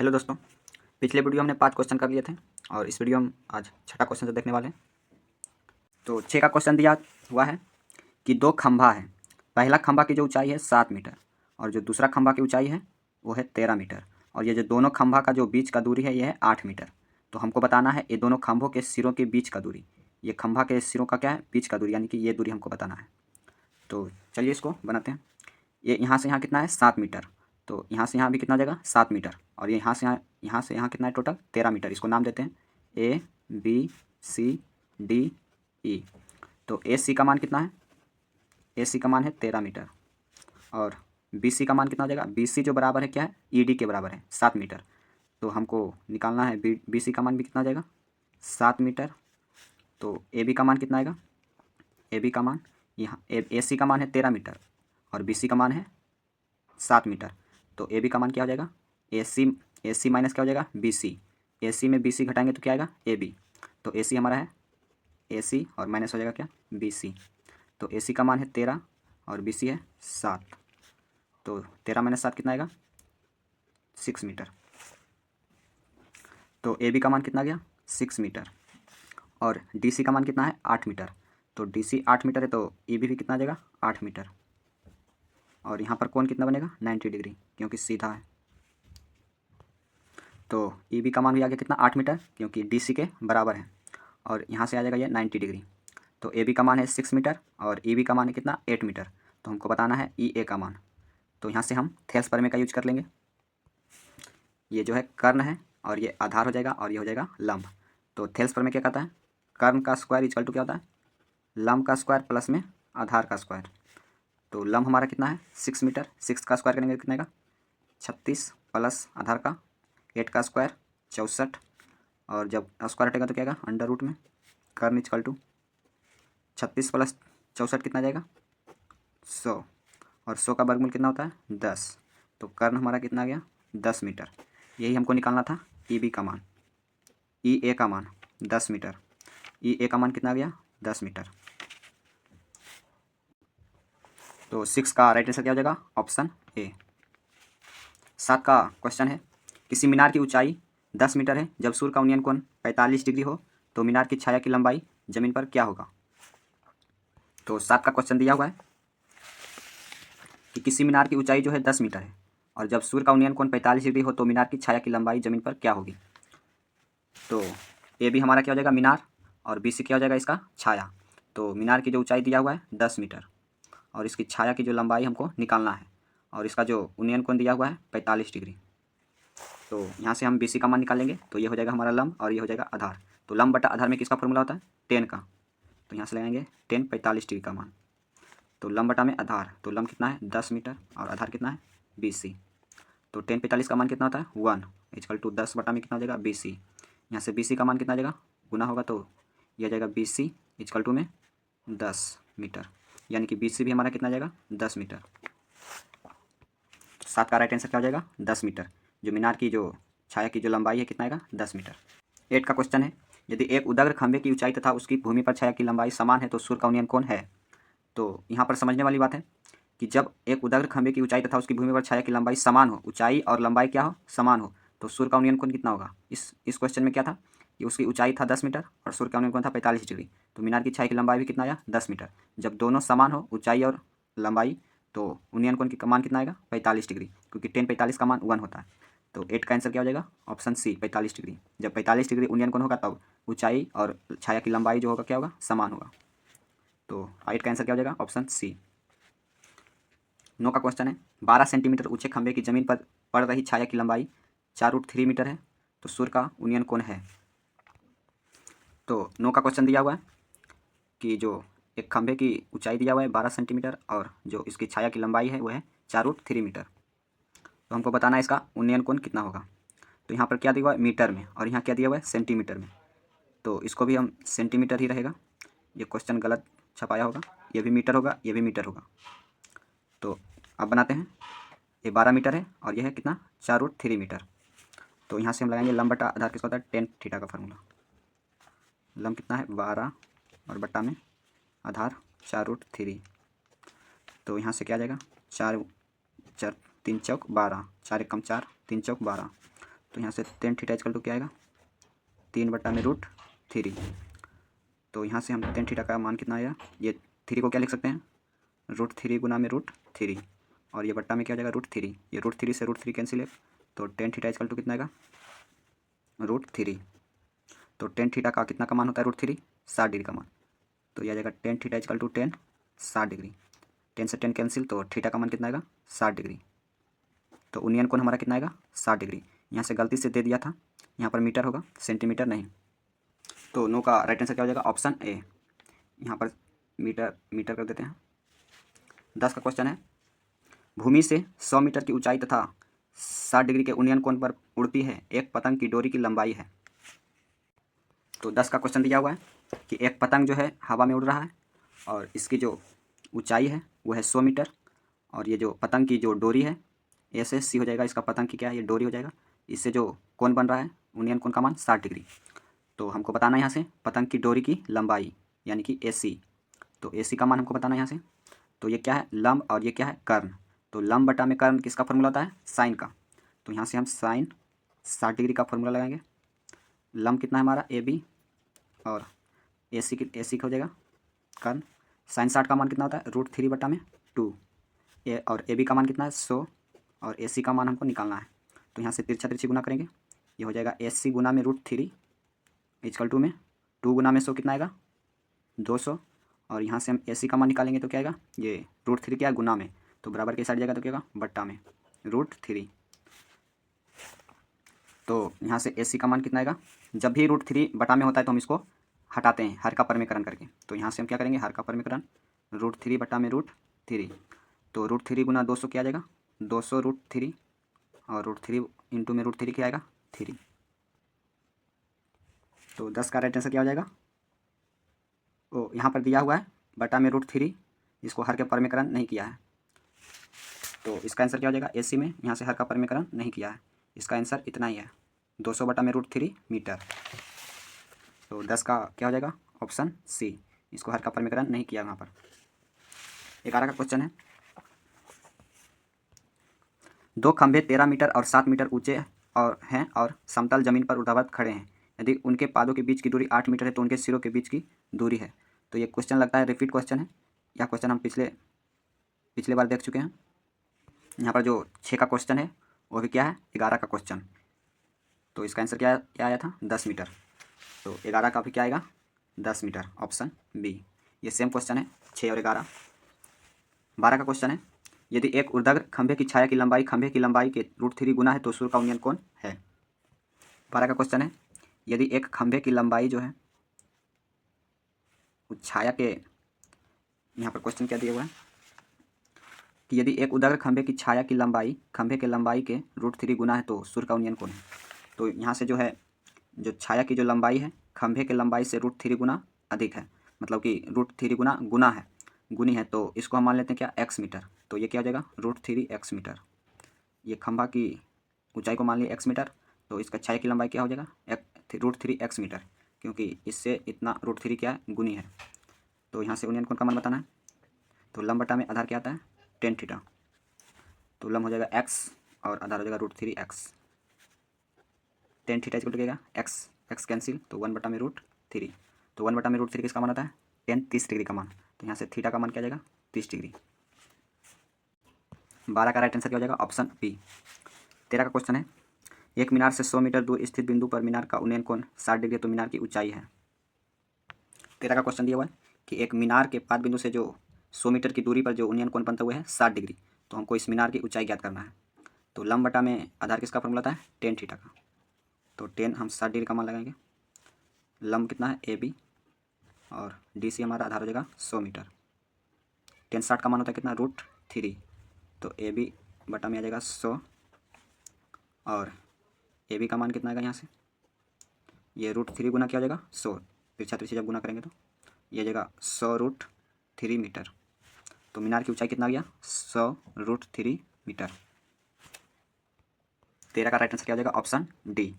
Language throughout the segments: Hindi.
हेलो दोस्तों, पिछले वीडियो हमने 5 क्वेश्चन कर लिए थे और इस वीडियो में आज छठा क्वेश्चन से देखने वाले हैं। तो 6 का क्वेश्चन दिया हुआ है कि 2 खंभा है। पहला खंभा की जो ऊंचाई है 7 मीटर और जो दूसरा खंभा की ऊंचाई है वो है 13 मीटर और ये जो दोनों खंभा का जो बीच का दूरी है ये है 8 मीटर। तो हमको बताना है ये दोनों खंभों के सिरों के बीच का दूरी। ये खंभा के सिरों का क्या है, बीच का दूरी, यानी कि ये दूरी हमको बताना है। तो चलिए इसको बनाते हैं। ये यहाँ से यहाँ कितना है 7 मीटर, तो यहाँ से यहाँ भी कितना जाएगा 7 मीटर और ये यहाँ से यहाँ कितना है टोटल 13 मीटर। इसको नाम देते हैं ABCDE। तो AC का मान कितना है, AC का मान है 13 मीटर और BC का मान कितना हो जाएगा, BC जो बराबर है क्या है ED के बराबर है 7 मीटर। तो हमको निकालना है BC का मान भी कितना जाएगा 7 मीटर। तो AB का मान कितना आएगा, AB का मान यहाँ AC का मान है 13 मीटर और BC का मान है 7 मीटर। तो AB का मान क्या हो जाएगा, AC माइनस क्या हो जाएगा BC। AC में BC घटाएंगे तो क्या आएगा AB। तो AC हमारा है AC और माइनस हो जाएगा क्या BC। तो AC का मान है 13 और BC है 7। तो 13 माइनस 7 कितना आएगा 6 मीटर। तो AB का मान कितना गया 6 मीटर और DC का मान कितना है 8 मीटर। तो DC 8 मीटर है तो EB भी कितना आ जाएगा 8 मीटर और यहाँ पर कोण कितना बनेगा 90 डिग्री क्योंकि सीधा है। तो EB का मान भी आ गया कितना 8 मीटर क्योंकि DC के बराबर है और यहाँ से आ जाएगा ये 90 डिग्री। तो AB का मान है 6 मीटर और EB का मान है कितना 8 मीटर। तो हमको बताना है EA का मान। तो यहाँ से हम थेल्स प्रमेय का यूज कर लेंगे। ये जो है कर्ण है और ये आधार हो जाएगा और ये हो जाएगा लंब। तो थेल्स प्रमेय क्या कहता है, कर्ण का स्क्वायर इक्वल टू क्या होता है लंब का स्क्वायर प्लस में आधार का स्क्वायर। तो लंब हमारा कितना है 6 मीटर, 6 का स्क्वायर करेंगे कितना आएगा 36 प्लस आधार का 8 का स्क्वायर 64 और जब स्क्वायर हटेगा तो क्या आएगा अंडर रूट में कर्ण इक्वल टू 36 प्लस 64 कितना जाएगा 100 और 100 का वर्गमूल कितना होता है 10। तो कर्ण हमारा कितना आ गया 10 मीटर। यही हमको निकालना था EB का मान। EA का मान 10 मीटर, EA का मान कितना आ गया 10 मीटर। तो 6 का राइट आंसर क्या हो जाएगा ऑप्शन A। 7 का क्वेश्चन है, किसी मीनार की ऊंचाई 10 मीटर है, जब सूर्य का उन्नयन कोण 45 डिग्री हो तो मीनार की छाया की लंबाई जमीन पर क्या होगा। तो 7 का क्वेश्चन दिया हुआ है कि किसी मीनार की ऊंचाई जो है 10 मीटर है और जब सूर्य का उन्नयन कोण 45 डिग्री हो तो मीनार की छाया की लंबाई जमीन पर क्या होगी। तो AB हमारा क्या हो जाएगा मीनार और BC क्या हो जाएगा इसका छाया। तो मीनार की जो ऊंचाई दिया हुआ है 10 मीटर और इसकी छाया की जो लंबाई हमको निकालना है और इसका जो उन्नयन कोण दिया हुआ है 45 डिग्री। तो यहाँ से हम BC का मान निकालेंगे तो ये हो जाएगा हमारा लंब और ये हो जाएगा आधार। तो लंब बटा आधार में किसका फॉर्मूला होता है 10 का। तो यहाँ से लगाएंगे 10 45 डिग्री का मान। तो लंब बटा में आधार, तो लंब कितना है 10 मीटर और आधार कितना है BC। तो 10 45 का मान कितना होता है 1 इक्वल टू 10 बटा में कितना हो जाएगा BC। यहाँ से BC का मान कितना आ जाएगा गुना होगा तो यह जाएगा BC इक्वल टू में 10 मीटर, यानी कि BC भी हमारा कितना आ जाएगा 10 मीटर। 7 का राइट आंसर क्या हो जाएगा 10 मीटर। जो मीनार की जो छाया की जो लंबाई है कितना आएगा 10 मीटर। 8 का क्वेश्चन है, यदि एक उदग्र खंभे की ऊंचाई तथा उसकी भूमि पर छाया की लंबाई समान है तो सूर्य का उन्नयन कोण है। तो यहाँ पर समझने वाली बात है कि जब एक उदग्र खंभे की ऊंचाई तथा उसकी भूमि पर छाया की लंबाई समान हो, ऊंचाई और लंबाई क्या हो समान हो, तो सूर्य का उन्नयन कोण कितना होगा। इस क्वेश्चन में क्या था कि उसकी ऊंचाई था 10 मीटर और सूर्य का उन्नयन कोण था 45 डिग्री। तो मीनार की छाया की लंबाई भी कितना आया 10 मीटर। जब दोनों समान हो ऊंचाई और लंबाई तो उन्नयन कोण की मान कितना आएगा 45 डिग्री, क्योंकि 10 45 का मान 1 होता है। तो 8 का आंसर क्या हो जाएगा ऑप्शन C 45 डिग्री। जब 45 डिग्री उन्नयन कोण होगा तब ऊंचाई और छाया की लंबाई जो होगा क्या होगा समान होगा। तो 8 का आंसर क्या हो जाएगा ऑप्शन C। 9 का क्वेश्चन है, 12 सेंटीमीटर ऊंचे खंभे की जमीन पर पड़ रही छाया की लंबाई 4√3 मीटर है तो सूर्य का उन्नयन कोण है। तो 9 का क्वेश्चन दिया हुआ है कि जो एक खंभे की ऊंचाई दिया हुआ है 12 सेंटीमीटर और जो इसकी छाया की लंबाई है वो है 4√3 मीटर। तो हमको बताना है इसका उन्नयन कोण कितना होगा। तो यहाँ पर क्या दिया हुआ है मीटर में और यहाँ क्या दिया हुआ है सेंटीमीटर में, तो इसको भी हम सेंटीमीटर ही रहेगा। ये क्वेश्चन गलत छपाया होगा, ये भी मीटर होगा ये भी मीटर होगा। तो अब बनाते हैं, ये 12 मीटर है और यह है कितना 4√3 मीटर। तो यहाँ से हम लगाएंगे लंब बटा आधार किसका होता है टेन थीटा का फार्मूला। लंब कितना है 12 और बटा में आधार 4√3। तो यहाँ से क्या आ जाएगा 4 4 3 चौक 12, 4 1 कम 4 3 चौक 12। तो यहाँ से टेन थीटा इक्वल टू क्या आएगा, 3/√3। तो यहाँ से हम टेन थीटा का मान कितना आएगा, ये 3 को क्या लिख सकते हैं, √3 गुना में √3, और ये बट्टा में क्या हो जाएगा, √3। ये √3 से √3 कैंसिल है, तो टेन थीटा इक्वल टू कितना आएगा, √3। तो टेन थीटा का कितना का मान होता है, √3, 60 डिग्री का मान। तो यह आ जाएगा tan theta equal to 10, 60 degree. 10 से 10 कैंसिल, तो थीटा का मान कितना आएगा, 60 डिग्री। तो उन्नयन कोण हमारा कितना आएगा, 60 डिग्री। यहाँ से गलती से दे दिया था, यहाँ पर मीटर होगा, सेंटीमीटर नहीं। तो नो का राइट आंसर क्या हो जाएगा, ऑप्शन ए। यहाँ पर मीटर कर देते हैं। 10 का क्वेश्चन है, भूमि से 100 मीटर की ऊंचाई तथा 60 डिग्री के उन्नयन कोण पर उड़ती है एक पतंग की डोरी की लंबाई है। तो 10 का क्वेश्चन दिया हुआ है कि एक पतंग जो है हवा में उड़ रहा है और इसकी जो ऊंचाई है वो है 100 मीटर, और ये जो पतंग की जो डोरी है एस एस सी हो जाएगा, इसका पतंग की क्या है, ये डोरी हो जाएगा। इससे जो कोण बन रहा है उन्नयन कोण का मान 60 डिग्री। तो हमको बताना है यहाँ से पतंग की डोरी की लंबाई यानी कि ए सी। तो ए सी का मान हमको बताना है यहाँ से। तो ये क्या है, लंब, और ये क्या है, कर्ण। तो लंब बटा में कर्ण किसका फॉर्मूला होता है, साइन का। तो यहाँ से हम साइन 60 डिग्री का फॉर्मूला लगाएंगे। लंब कितना है हमारा, ए बी, और ए सी का हो जाएगा कर्ण। साइन 60 का मान कितना होता है, √3/2। और ए बी का मान कितना है, 100, और ए सी का मान हमको निकालना है। तो यहाँ से तिरछा तिरछी गुना करेंगे, ये हो जाएगा एस सी गुना में √3 इक्वल टू में 2 गुना में 100 कितना आएगा, 200। और यहाँ से हम ए सी का मान निकालेंगे तो क्या आएगा, ये √3 क्या है, गुना में, तो बराबर के साइड जाएगा तो क्या होगा, बट्टा में √3। तो यहाँ से ए सी का मान कितना आएगा, जब भी √3 बटा में होता है तो हम इसको हटाते हैं हर का परमीकरण करके। तो यहाँ से हम क्या करेंगे, हर का परमीकरण, √3 बटा में √3। तो √3 गुना 200 क्या आ जाएगा, 200 √3, और √3 इंटू में √3 क्या आएगा, 3। तो 10 का राइट आंसर क्या हो जाएगा, ओ यहाँ पर दिया हुआ है बटा में √3, इसको हर के परमीकरण नहीं किया है। तो इसका आंसर क्या हो जाएगा, ए सी में यहाँ से हर का परमीकरण नहीं किया है, इसका आंसर इतना ही है, 200 बटा में √3 मीटर। तो 10 का क्या हो जाएगा, ऑप्शन सी, इसको हर का परमीकरण नहीं किया वहाँ पर। 11 का क्वेश्चन है, 2 खंभे 13 मीटर और 7 मीटर ऊंचे और समतल जमीन पर ऊर्ध्वाधर खड़े हैं। यदि उनके पादों के बीच की दूरी 8 मीटर है तो उनके सिरों के बीच की दूरी है। तो ये क्वेश्चन लगता है रिपीट क्वेश्चन है, यह क्वेश्चन हम पिछले बार देख चुके हैं। यहाँ पर जो 6 का क्वेश्चन है वो भी क्या है, 11 का क्वेश्चन। तो इसका आंसर क्या आया था, 10 मीटर। तो 11 का भी क्या आएगा, 10 मीटर, ऑप्शन बी। ये सेम क्वेश्चन है 6 और 11। 12 का क्वेश्चन है, यदि एक ऊर्ध्वाधर खंभे की छाया की लंबाई खंभे की लंबाई के √3 गुना है तो सूर्य का उन्नयन कोण है। 12 का क्वेश्चन है, यदि एक खंभे की लंबाई जो है उस छाया के, यहाँ पर क्वेश्चन क्या दिया हुआ है कि यदि एक ऊर्ध्वाधर खंभे की छाया की लंबाई खंभे के लंबाई के √3 गुना है तो सूर्य का उन्नयन कोण है। तो यहाँ से जो है, जो छाया की जो लंबाई है खंभे के लंबाई से √3 गुना अधिक है, मतलब कि √3 गुना है, गुनी है। तो इसको हम मान लेते हैं क्या, x मीटर। तो ये क्या हो जाएगा, √3x मीटर। ये खंभा की ऊंचाई को मान लिया x मीटर, तो इसका छाया की लंबाई क्या हो जाएगा, √3x मीटर, क्योंकि इससे इतना √3 क्या है, गुनी है। तो यहाँ से उन्नयन कोण का मान बताना है। तो लंब बटा में आधार क्या आता है, टेन थीटा। तो लंब हो जाएगा x और आधार हो जाएगा √3x। Tan theta equal to क्या, x कैंसिल, तो 1 बटा में √3। तो 1 बटा में √3 किसका मान आता है, टेन 30 डिग्री का मान। तो यहाँ से थीटा का मान क्या जाएगा, 30 डिग्री। 12 का राइट आंसर क्या हो जाएगा, ऑप्शन बी। 13 का क्वेश्चन है, एक मीनार से 100 मीटर दूर स्थित बिंदु पर मीनार का उन्नयन कोण 60 डिग्री तो मीनार की ऊंचाई है। 13 का क्वेश्चन दिया हुआ है कि एक मीनार के पाद बिंदु से जो 100 मीटर की दूरी पर जो उन्नयन कोण बनता हुआ है 60 डिग्री, तो हमको इस मीनार की ऊंचाई ज्ञात करना है। तो लंब बटा में आधार किसका फॉर्मूला था, टेन थीटा का। तो 10 हम 60 डिग्री का मान लगाएंगे। लंब कितना है, ए बी, और डी सी हमारा आधार हो जाएगा 100 मीटर। 10 60 का मान होता है कितना, √3। तो ए बी बटा में आ जाएगा 100, और ए बी का मान कितना आएगा, यहाँ से ये √3 गुना क्या हो जाएगा, 100, तिरछा तिरछी जब गुना करेंगे तो ये जाएगा 100 √3 मीटर। तो मीनार की ऊंचाई कितना आ गया, 100 √3 मीटर। 13 का राइट आंसर क्या हो जाएगा, ऑप्शन डी।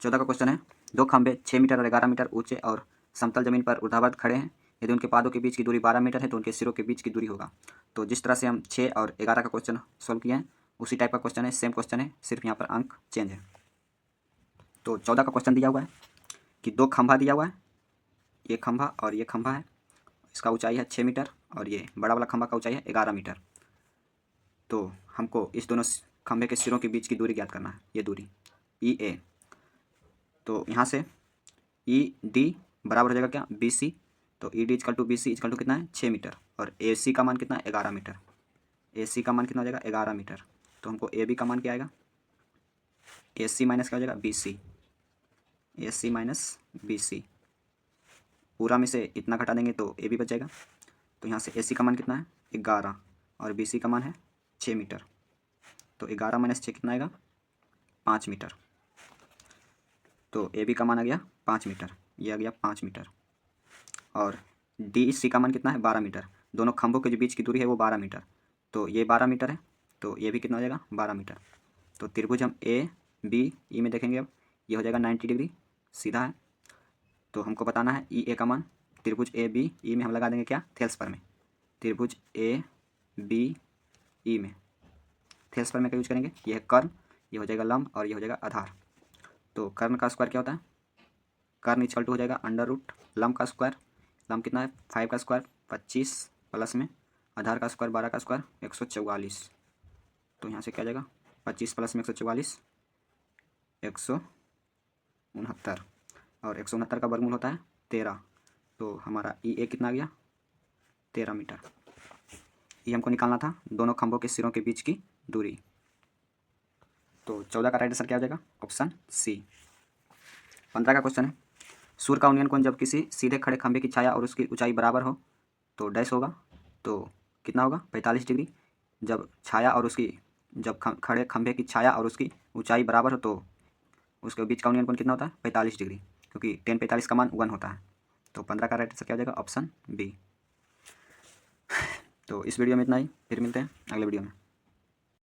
14 का क्वेश्चन है, 2 खंभे 6 मीटर और 11 मीटर ऊंचे और समतल जमीन पर ऊर्ध्वाधर खड़े हैं। यदि उनके पादों के बीच की दूरी 12 मीटर है तो उनके सिरों के बीच की दूरी होगा। तो जिस तरह से हम 6 और 11 का क्वेश्चन सॉल्व किए हैं उसी टाइप का क्वेश्चन है, सेम क्वेश्चन है, सिर्फ यहाँ पर अंक चेंज है। तो 14 का क्वेश्चन दिया हुआ है कि 2 खंभा दिया हुआ है, ये खंभा और ये खंभा है, इसका ऊंचाई है 6 मीटर और ये बड़ा वाला खंभा का ऊंचाई है 11 मीटर। तो हमको इस दोनों खंभे के सिरों के बीच की दूरी ज्ञात करना है, ये दूरी ई ए। तो यहाँ से ई डी बराबर हो जाएगा क्या, बी सी। तो E D equal to B C equal to कितना है 6 मीटर और ए सी का मान कितना है 11 मीटर। ए सी का मान कितना हो जाएगा 11 मीटर। तो हमको ए बी का मान क्या आएगा, ए सी माइनस क्या हो जाएगा बी सी, ए सी माइनस बी सी। पूरा में से इतना घटा देंगे तो ए बी बच जाएगा। तो यहाँ से ए सी का मान कितना है 11 और बी सी का मान है 6 मीटर। तो 11 माइनस 6 कितना आएगा 5 मीटर। तो ए बी का मान आ गया 5 मीटर, ये आ गया 5 मीटर। और डी सी का मान कितना है 12 मीटर। दोनों खंभों के जो बीच की दूरी है वो 12 मीटर। तो ये 12 मीटर है, तो ये भी कितना हो जाएगा 12 मीटर। तो त्रिभुज हम ए बी ई में देखेंगे, अब ये हो जाएगा 90 डिग्री सीधा है। तो हमको बताना है ई ए का मान। त्रिभुज ए बी ई में हम लगा देंगे क्या, थेल्स पर में। त्रिभुज ए बी ई में थेल्स पर में का यूज करेंगे, ये है कर्ण, ये हो जाएगा लंब और ये हो जाएगा आधार। तो कर्ण का स्क्वायर क्या होता है, कर्ण इक्वल टू हो जाएगा अंडर रूट लंब का स्क्वायर। लंब कितना है 5 का स्क्वायर 25 प्लस में आधार का स्क्वायर 12 का स्क्वायर 144। तो यहाँ से क्या आ जाएगा 25 प्लस में 144 169 और 169 का वर्गमूल होता है 13। तो हमारा ई ए कितना आ गया 13 मीटर। ये हमको निकालना था दोनों खंभों के सिरों के बीच की दूरी। तो 14 का राइट आंसर क्या हो जाएगा, ऑप्शन सी। 15 का क्वेश्चन है, सूर्य का उन्नयन कोण जब किसी सीधे खड़े खंभे की छाया और उसकी ऊंचाई बराबर हो तो डैश होगा। तो कितना होगा 45 डिग्री। जब छाया और उसकी जब खड़े खंभे की छाया और उसकी ऊंचाई बराबर हो तो उसके बीच का उन्नयन कोण कितना होता है 45 डिग्री, क्योंकि 10 45 का मान 1 होता है। तो 15 का राइट आंसर क्या हो जाएगा, ऑप्शन बी। तो इस वीडियो में इतना ही, फिर मिलते हैं अगले वीडियो में।